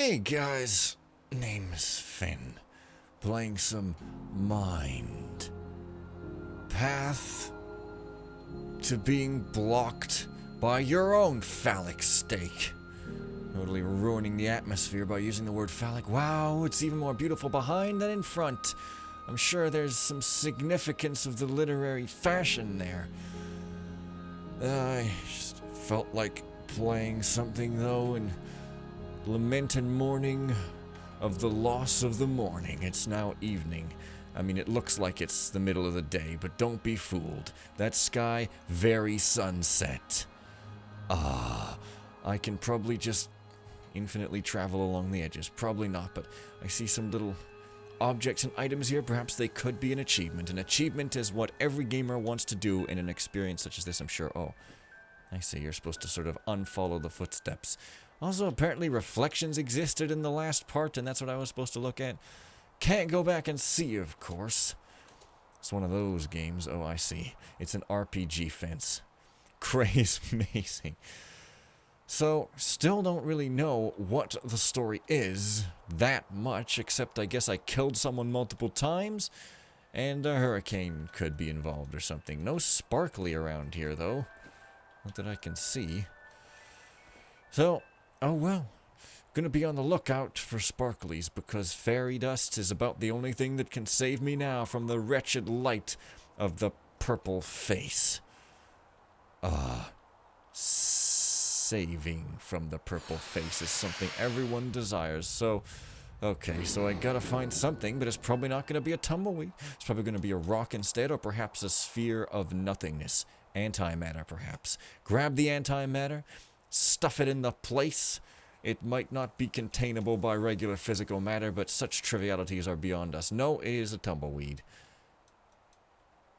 Hey guys, name's Finn. Playing some Mind. Path to being blocked by your own phallic stake. Totally ruining the atmosphere by using the word phallic. Wow, it's even more beautiful behind than in front. I'm sure there's some significance of the literary fashion there. I just felt like playing something though, and lament and mourning of the loss of the morning. It's now evening. I mean, it looks like it's the middle of the day, but don't be fooled. That sky, very sunset. I can probably just infinitely travel along the edges. Probably not, but I see some little objects and items here. Perhaps they could be an achievement. An achievement is what every gamer wants to do in an experience such as this, I'm sure. Oh, I see. You're supposed to sort of unfollow the footsteps. Also, apparently reflections existed in the last part, and that's what I was supposed to look at. Can't go back and see, of course. It's one of those games. Oh, I see. It's an RPG fence. Crazy amazing. So, still don't really know what the story is that much, except I guess I killed someone multiple times, and a hurricane could be involved or something. No sparkly around here, though. Not that I can see. So, oh well. Gonna be on the lookout for sparklies, because fairy dust is about the only thing that can save me now from the wretched light of the purple face. Saving from the purple face is something everyone desires, so... Okay, so I gotta find something, but it's probably not gonna be a tumbleweed. It's probably gonna be a rock instead, or perhaps a sphere of nothingness. Antimatter, perhaps. Grab the antimatter, stuff it in the place. It might not be containable by regular physical matter, but such trivialities are beyond us. No, it is a tumbleweed.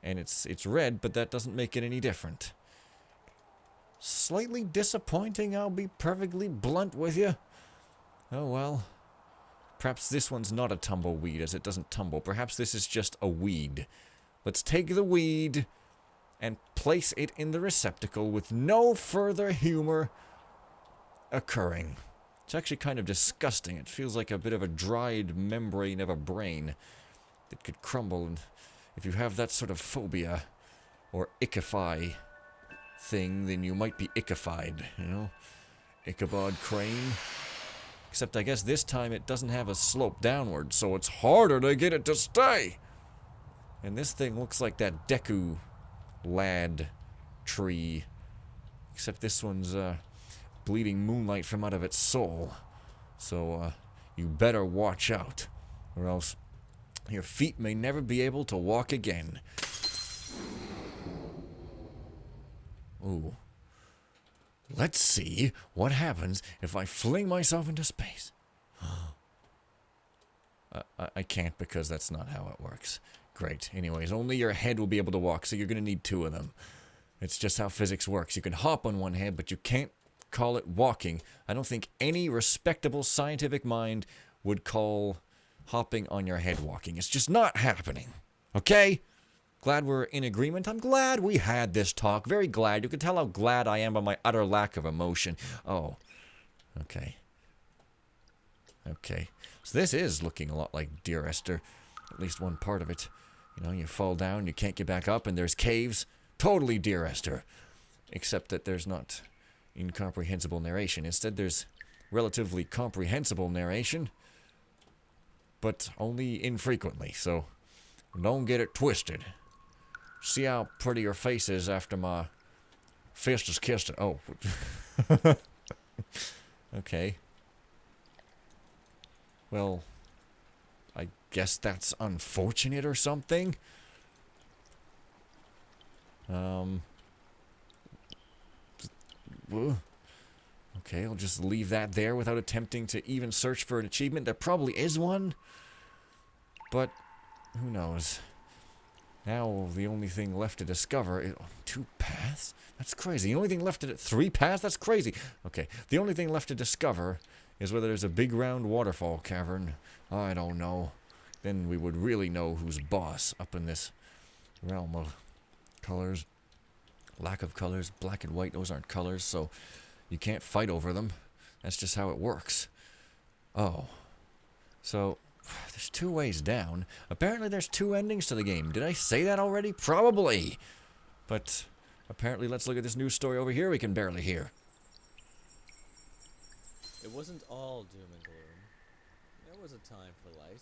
And it's red, but that doesn't make it any different. Slightly disappointing, I'll be perfectly blunt with you. Oh well. Perhaps this one's not a tumbleweed, as it doesn't tumble. Perhaps this is just a weed. Let's take the weed and place it in the receptacle with no further humor occurring. It's actually kind of disgusting. It feels like a bit of a dried membrane of a brain that could crumble. And if you have that sort of phobia or ickify thing, then you might be ickified, you know? Ichabod Crane. Except I guess this time it doesn't have a slope downward, so it's harder to get it to stay. And this thing looks like that Deku lad tree. Except this one's bleeding moonlight from out of its soul. So you better watch out, or else your feet may never be able to walk again. Ooh. Let's see what happens if I fling myself into space. I can't, because that's not how it works. Great. Anyways, only your head will be able to walk, so you're going to need two of them. It's just how physics works. You can hop on one head, but you can't call it walking. I don't think any respectable scientific mind would call hopping on your head walking. It's just not happening. Okay? Glad we're in agreement. I'm glad we had this talk. Very glad. You can tell how glad I am by my utter lack of emotion. Oh. Okay. Okay. So this is looking a lot like Dear Esther. At least one part of it. You know, you fall down, you can't get back up, and there's caves. Totally Dear Esther. Except that there's not incomprehensible narration. Instead, there's relatively comprehensible narration. But only infrequently, so don't get it twisted. See how pretty your face is after my fist is kissed it. Oh. Okay. Well, I guess that's unfortunate or something. Okay, I'll just leave that there without attempting to even search for an achievement. There probably is one, but who knows? Now the only thing left to discover is... Oh, 2 paths? That's crazy. The only thing left to... 3 paths? That's crazy. Okay, the only thing left to discover is whether there's a big round waterfall cavern. I don't know. Then we would really know who's boss up in this realm of colors. Lack of colors. Black and white, those aren't colors, so you can't fight over them. That's just how it works. Oh. So, there's 2 ways down. Apparently there's 2 endings to the game. Did I say that already? Probably. But, apparently let's look at this news story over here we can barely hear. It wasn't all doom and gloom. There was a time for light.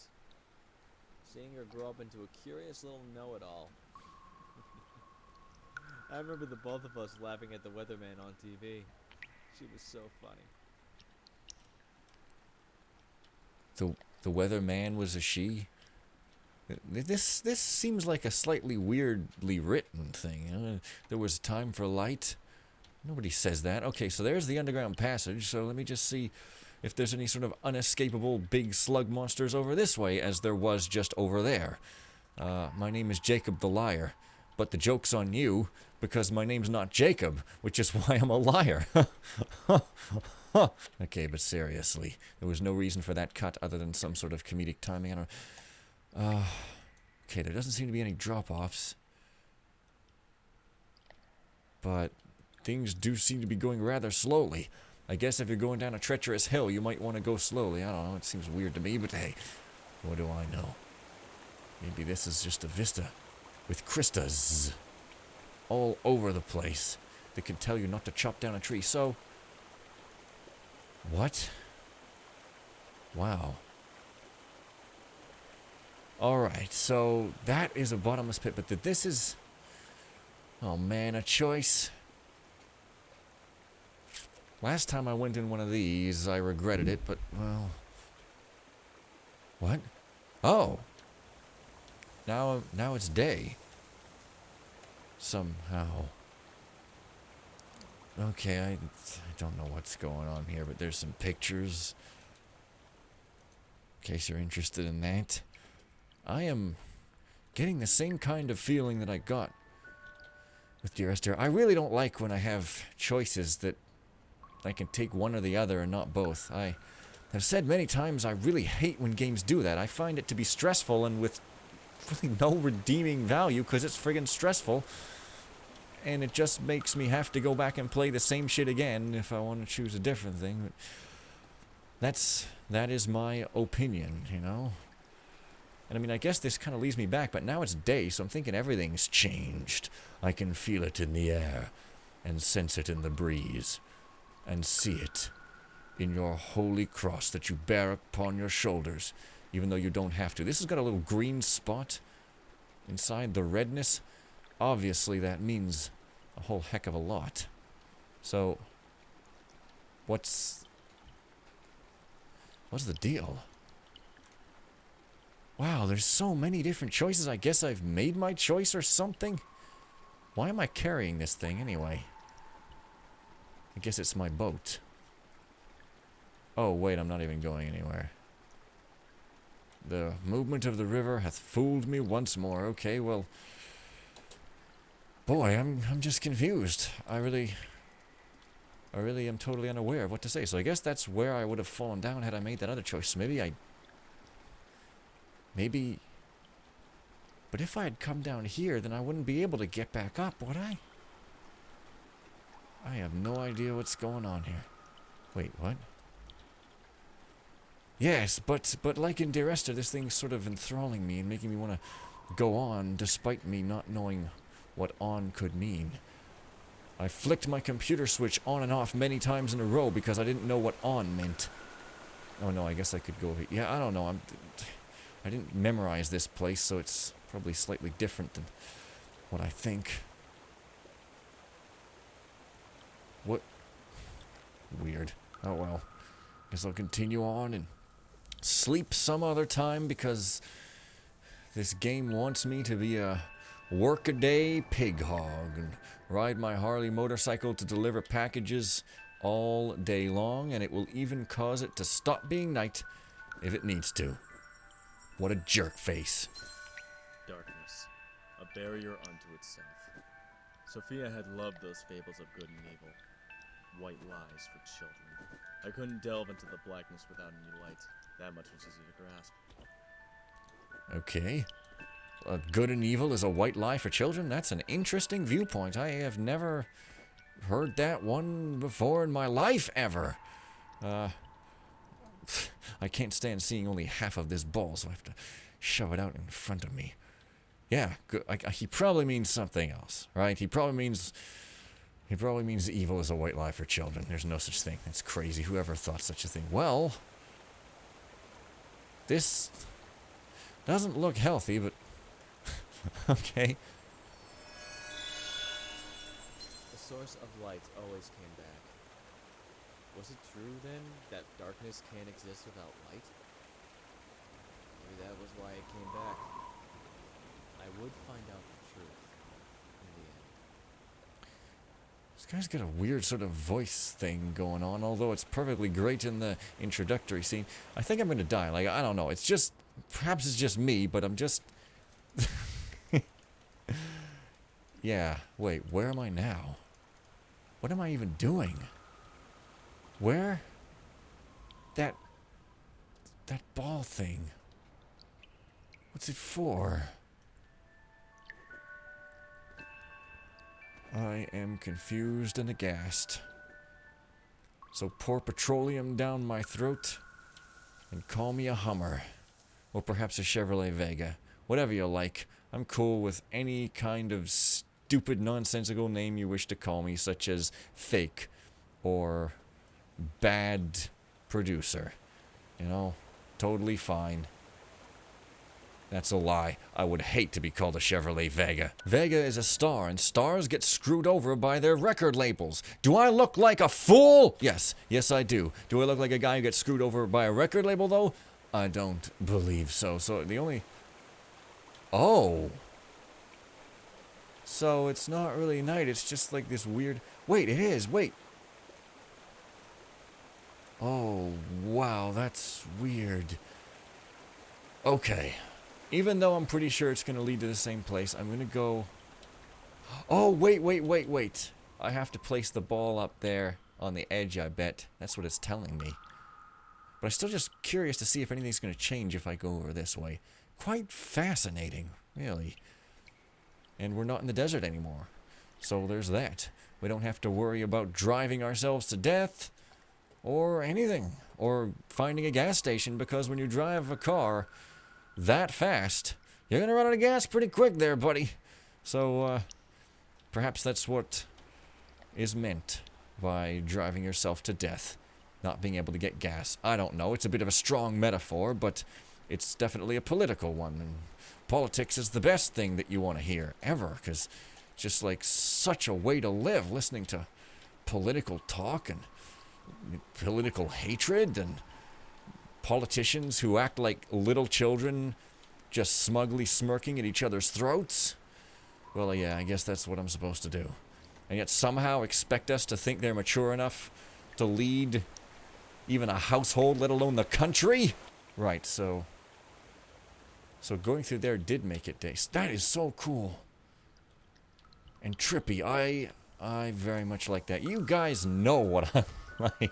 Seeing her grow up into a curious little know-it-all. I remember the both of us laughing at the weatherman on TV. She was so funny. The weatherman was a she? This seems like a slightly weirdly written thing. There was time for light. Nobody says that. Okay, so there's the underground passage, so let me just see if there's any sort of unescapable big slug monsters over this way, as there was just over there. My name is Jacob the Liar, but the joke's on you, because my name's not Jacob, which is why I'm a liar. Okay, but seriously, there was no reason for that cut other than some sort of comedic timing. I don't. Okay, there doesn't seem to be any drop-offs, but things do seem to be going rather slowly. I guess if you're going down a treacherous hill, you might want to go slowly. I don't know, it seems weird to me, but hey, what do I know? Maybe this is just a vista with Kristas all over the place that can tell you not to chop down a tree. So, what? Wow. Alright, so that is a bottomless pit, but this is... Oh man, a choice. Last time I went in one of these, I regretted it, but, well... What? Oh! Now it's day. Somehow. Okay, I don't know what's going on here, but there's some pictures. In case you're interested in that. I am getting the same kind of feeling that I got with Dear Esther. I really don't like when I have choices that I can take one or the other and not both. I have said many times I really hate when games do that. I find it to be stressful and with really no redeeming value because it's friggin' stressful. And it just makes me have to go back and play the same shit again if I want to choose a different thing. But that is my opinion, you know? And I mean, I guess this kind of leads me back, but now it's day, so I'm thinking everything's changed. I can feel it in the air, and sense it in the breeze, and see it in your holy cross that you bear upon your shoulders, even though you don't have to. This has got a little green spot inside the redness. Obviously, that means a whole heck of a lot. So, what's the deal? Wow, there's so many different choices. I guess I've made my choice or something? Why am I carrying this thing anyway? I guess it's my boat. Oh, wait, I'm not even going anywhere. The movement of the river hath fooled me once more. Okay, well... Boy, I'm just confused. I really am totally unaware of what to say. So I guess that's where I would have fallen down had I made that other choice. So maybe... But if I had come down here, then I wouldn't be able to get back up, would I? I have no idea what's going on here. Wait, what? Yes, but like in Dear Esther, this thing's sort of enthralling me and making me want to go on, despite me not knowing what on could mean. I flicked my computer switch on and off many times in a row because I didn't know what on meant. Oh no, I guess I could go over here. Yeah, I don't know. I didn't memorize this place, so it's probably slightly different than what I think. What? Weird. Oh well. Guess I'll continue on and sleep some other time because this game wants me to be a workaday pig hog and ride my Harley motorcycle to deliver packages all day long, and it will even cause it to stop being night if it needs to. What a jerk face. Darkness, a barrier unto itself. Sophia had loved those fables of good and evil, white lies for children. I couldn't delve into the blackness without any light. That much was easy to grasp. Okay. Good and evil is a white lie for children? That's an interesting viewpoint. I have never heard that one before in my life, ever. I can't stand seeing only half of this ball, so I have to shove it out in front of me. Yeah, good. He probably means something else, right? He probably means evil is a white lie for children. There's no such thing. That's crazy. Whoever thought such a thing? Well, this doesn't look healthy, but okay. The source of light always came back. Was it true, then, that darkness can't exist without light? Maybe that was why it came back. I would find out the truth in the end. This guy's got a weird sort of voice thing going on, although it's perfectly great in the introductory scene. I think I'm gonna die. Like, I don't know. It's just... Perhaps it's just me, but I'm just... Yeah, wait, where am I now? What am I even doing? Where? That ball thing. What's it for? I am confused and aghast. So pour petroleum down my throat and call me a Hummer. Or perhaps a Chevrolet Vega. Whatever you like. I'm cool with any kind of stupid, nonsensical name you wish to call me, such as fake or bad producer. You know, totally fine. That's a lie. I would hate to be called a Chevrolet Vega. Vega is a star, and stars get screwed over by their record labels. Do I look like a fool? Yes. Yes, I do. Do I look like a guy who gets screwed over by a record label, though? I don't believe so. So the only... Oh. So it's not really night. It's just like this weird... Wait, it is. Wait. Oh, wow. That's weird. Okay. Even though I'm pretty sure it's going to lead to the same place, I'm going to go... Oh, wait. I have to place the ball up there on the edge, I bet. That's what it's telling me. But I'm still just curious to see if anything's going to change if I go over this way. Quite fascinating, really. And we're not in the desert anymore. So there's that. We don't have to worry about driving ourselves to death or anything. Or finding a gas station, because when you drive a car that fast, you're going to run out of gas pretty quick there, buddy. So perhaps that's what is meant by driving yourself to death. Not being able to get gas. I don't know. It's a bit of a strong metaphor, but it's definitely a political one. And politics is the best thing that you want to hear, ever, because it's just like such a way to live, listening to political talk and political hatred and politicians who act like little children just smugly smirking at each other's throats. Well, yeah, I guess that's what I'm supposed to do. And yet somehow expect us to think they're mature enough to lead even a household, let alone the country? Right, so going through there did make it days. That is so cool. And trippy. I very much like that. You guys know what I like.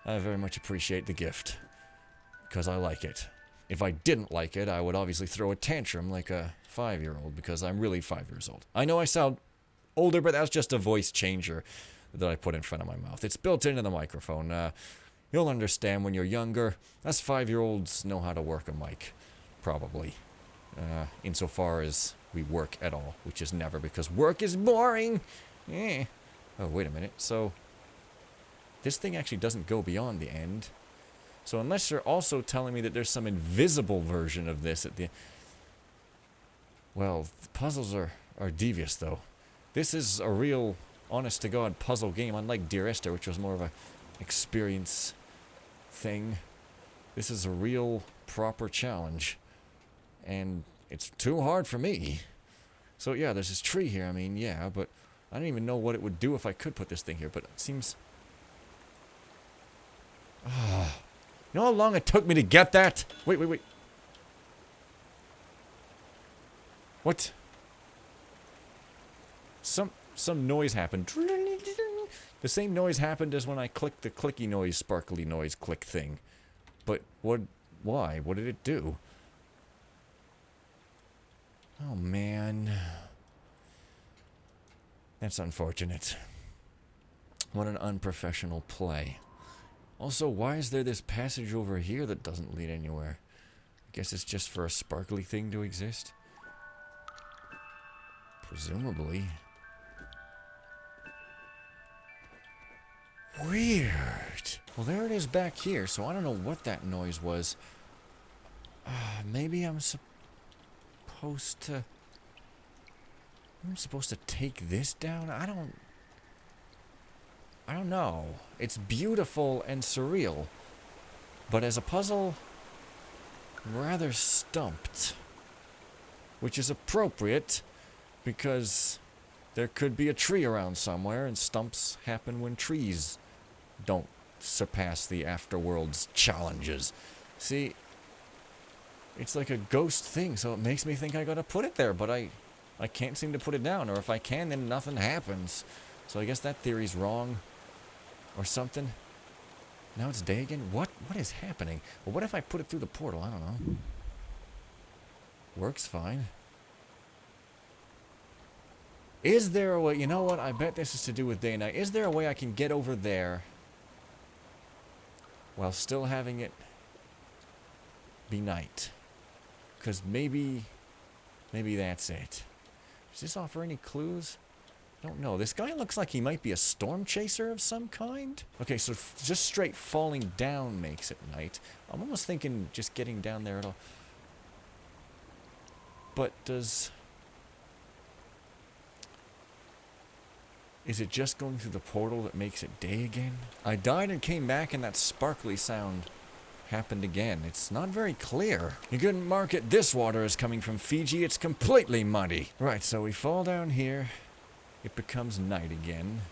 I very much appreciate the gift. Because I like it. If I didn't like it, I would obviously throw a tantrum like a 5-year-old, because I'm really 5 years old. I know I sound older, but that's just a voice changer that I put in front of my mouth. It's built into the microphone. You'll understand when you're younger. Us 5-year-olds know how to work a mic. Probably. Insofar as we work at all, which is never, because work is boring. Oh, wait a minute. So, this thing actually doesn't go beyond the end. So unless you're also telling me that there's some invisible version of this at the... Well, the puzzles are devious, though. This is a real, honest-to-God puzzle game, unlike Dear Esther, which was more of a experience thing. This is a real, proper challenge. And it's too hard for me. So yeah, there's this tree here, I mean, yeah, but I don't even know what it would do if I could put this thing here, but it seems... You know how long it took me to get that? Wait. What? Some noise happened. The same noise happened as when I clicked the clicky noise, sparkly noise click thing. But why? What did it do? Oh man. That's unfortunate. What an unprofessional play. Also, why is there this passage over here that doesn't lead anywhere? I guess it's just for a sparkly thing to exist. Presumably. Weird. Well, there it is back here, so I don't know what that noise was. Maybe I'm supposed to... I'm supposed to take this down? I don't know. It's beautiful and surreal. But as a puzzle, I'm rather stumped. Which is appropriate, because there could be a tree around somewhere, and stumps happen when trees don't surpass the afterworld's challenges. See, it's like a ghost thing, so it makes me think I gotta put it there, but I can't seem to put it down, or if I can, then nothing happens. So I guess that theory's wrong, or something. Now it's day again? What is happening? Well, what if I put it through the portal? I don't know. Works fine. Is there a way, you know what, I bet this is to do with day and night. Is there a way I can get over there while still having it be night? Because maybe that's it. Does this offer any clues? I don't know. This guy looks like he might be a storm chaser of some kind. Okay, so just straight falling down makes it night. I'm almost thinking just getting down there at all. But does... Is it just going through the portal that makes it day again? I died and came back and that sparkly sound happened again. It's not very clear. You couldn't mark it. This water is coming from Fiji. It's completely muddy. Right, so we fall down here. It becomes night again.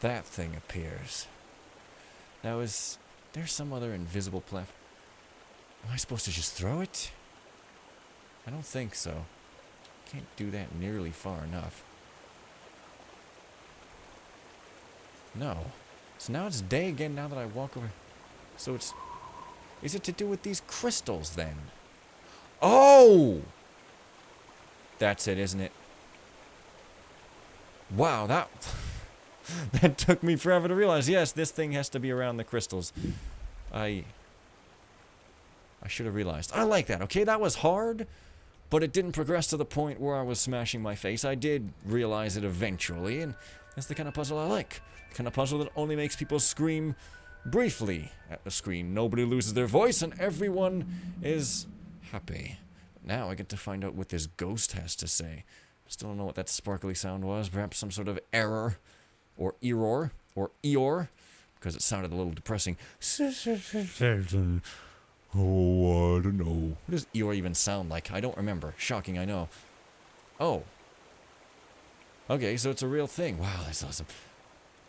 That thing appears. Now is there some other invisible platform? Am I supposed to just throw it? I don't think so. Can't do that nearly far enough. No. So now it's day again now that I walk over. So it's... Is it to do with these crystals then? Oh! That's it, isn't it? Wow, that... that took me forever to realize. Yes, this thing has to be around the crystals. I should have realized. I like that, okay? That was hard, but it didn't progress to the point where I was smashing my face. I did realize it eventually, and that's the kind of puzzle I like. The kind of puzzle that only makes people scream briefly at the screen. Nobody loses their voice, and everyone is happy. Now I get to find out what this ghost has to say. Still don't know what that sparkly sound was. Perhaps some sort of error, or error, or eor, because it sounded a little depressing. Oh, I don't know. What does eor even sound like? I don't remember. Shocking, I know. Oh. Okay, so it's a real thing. Wow, that's awesome.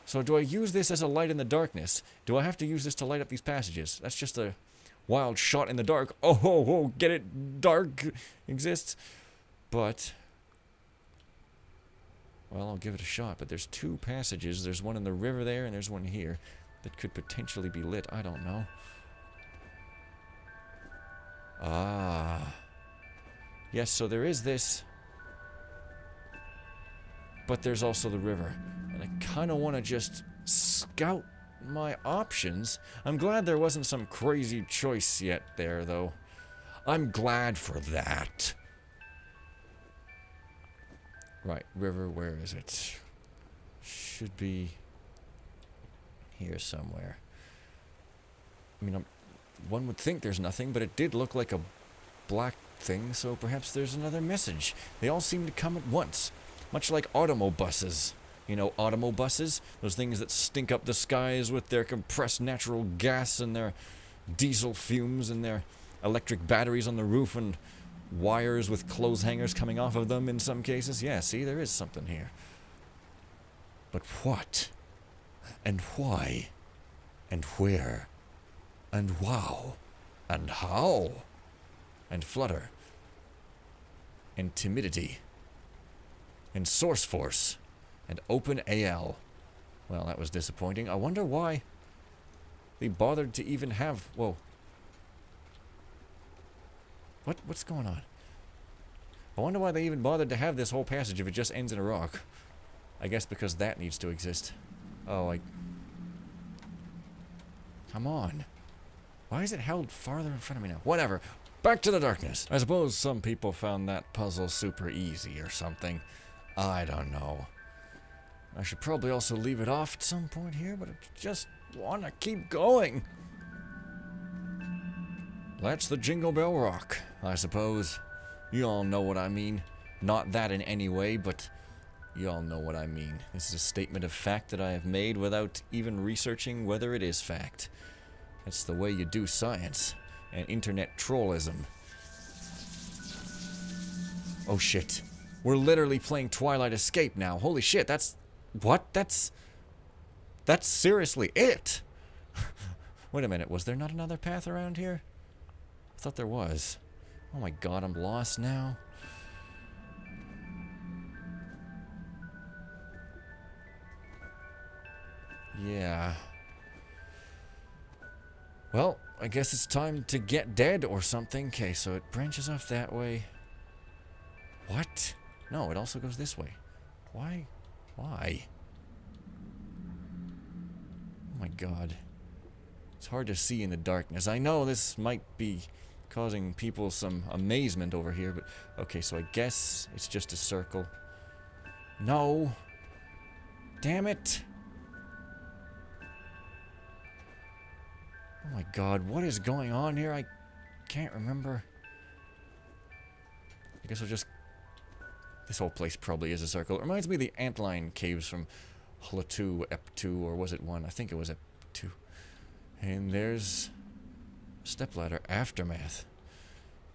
So do I use this as a light in the darkness? Do I have to use this to light up these passages? That's just a wild shot in the dark. Oh, get it? Dark exists. But... well, I'll give it a shot, but there's two passages. There's one in the river there, and there's one here that could potentially be lit. I don't know. Ah. Yes, so there is this. But there's also the river. And I kind of want to just scout my options. I'm glad there wasn't some crazy choice yet there, though. I'm glad for that. Right, river, where is it? Should be here somewhere. I mean, one would think there's nothing, but it did look like a black thing, so perhaps there's another message. They all seem to come at once, much like automobuses. You know, automobuses? Those things that stink up the skies with their compressed natural gas and their diesel fumes and their electric batteries on the roof and wires with clothes hangers coming off of them in some cases. Yeah, see, there is something here. But what? And why? And where? And wow? And how? And flutter? And timidity? And source force? And open AL? Well, that was disappointing. I wonder why they bothered to even have... Whoa. What's going on? I wonder why they even bothered to have this whole passage if it just ends in a rock. I guess because that needs to exist. Oh, Come on. Why is it held farther in front of me now? Whatever. Back to the darkness. I suppose some people found that puzzle super easy or something. I don't know. I should probably also leave it off at some point here, but I just want to keep going. That's the Jingle Bell Rock, I suppose. You all know what I mean. Not that in any way, but you all know what I mean. This is a statement of fact that I have made without even researching whether it is fact. That's the way you do science and internet trollism. Oh shit. We're literally playing Twilight Escape now. Holy shit, that's... What? That's seriously it! Wait a minute, was there not another path around here? I thought there was. Oh my god, I'm lost now. Yeah. Well, I guess it's time to get dead or something. Okay, so it branches off that way. What? No, it also goes this way. Why? Why? Oh my god. It's hard to see in the darkness. I know this might be causing people some amazement over here, but... Okay, so I guess it's just a circle. No. Damn it. Oh my god, what is going on here? I can't remember. I guess I'll just... This whole place probably is a circle. It reminds me of the Antline Caves from Hla 2, Ep 2, or was it 1? I think it was Ep 2. And there's... a stepladder. Aftermath.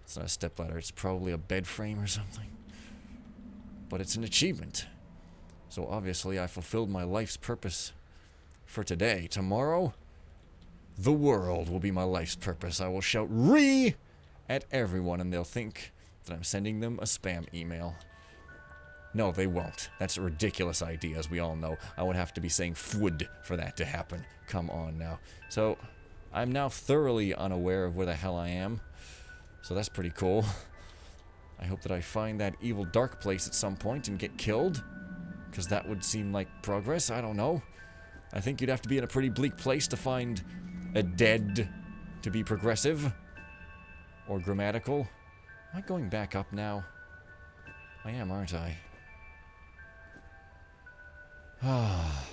It's not a stepladder, it's probably a bed frame or something. But it's an achievement. So obviously I fulfilled my life's purpose for today. Tomorrow... the world will be my life's purpose. I will shout "Re!" at everyone and they'll think that I'm sending them a spam email. No, they won't. That's a ridiculous idea, as we all know. I would have to be saying "fwood" for that to happen. Come on now. So, I'm now thoroughly unaware of where the hell I am. So that's pretty cool. I hope that I find that evil dark place at some point and get killed. Because that would seem like progress. I don't know. I think you'd have to be in a pretty bleak place to find... a dead to be progressive or grammatical. Am I going back up now? I am, aren't I? Ah,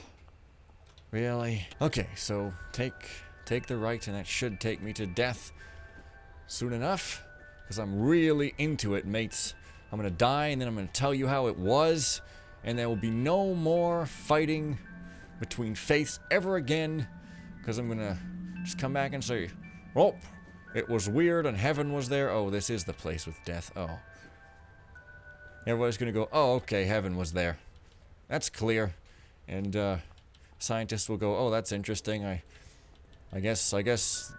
really? Okay, so take the right, and that should take me to death soon enough, because I'm really into it, mates. I'm gonna die, and then I'm gonna tell you how it was, and there will be no more fighting between faiths ever again, because I'm gonna just come back and say, oh, it was weird and heaven was there. Oh, this is the place with death. Oh. Everybody's gonna go, oh, okay, heaven was there. That's clear. And, scientists will go, oh, that's interesting. I guess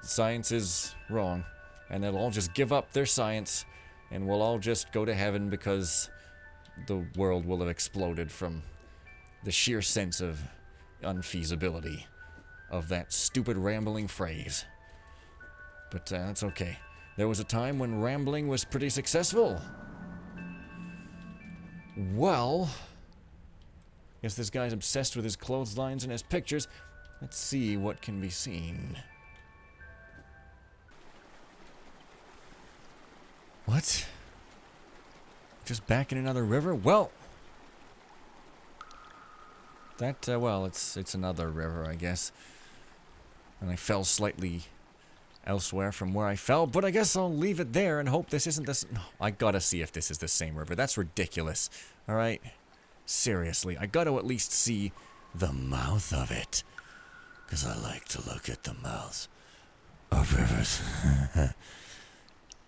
science is wrong. And they'll all just give up their science, and we'll all just go to heaven because the world will have exploded from the sheer sense of unfeasibility of that stupid rambling phrase. But that's okay. There was a time when rambling was pretty successful. Well, guess this guy's obsessed with his clotheslines and his pictures. Let's see what can be seen. What? Just back in another river? Well, that, well, it's another river, I guess. And I fell slightly elsewhere from where I fell, but I guess I'll leave it there and hope this isn't this. No, I gotta see if this is the same river. That's ridiculous. Alright? Seriously, I gotta at least see the mouth of it. Because I like to look at the mouths of rivers.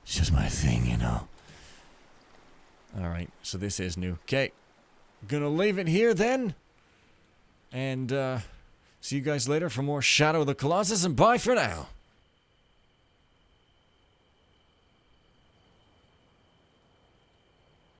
It's just my thing, you know. Alright, so this is new. Okay, gonna leave it here then. And, see you guys later for more Shadow of the Colossus, and bye for now.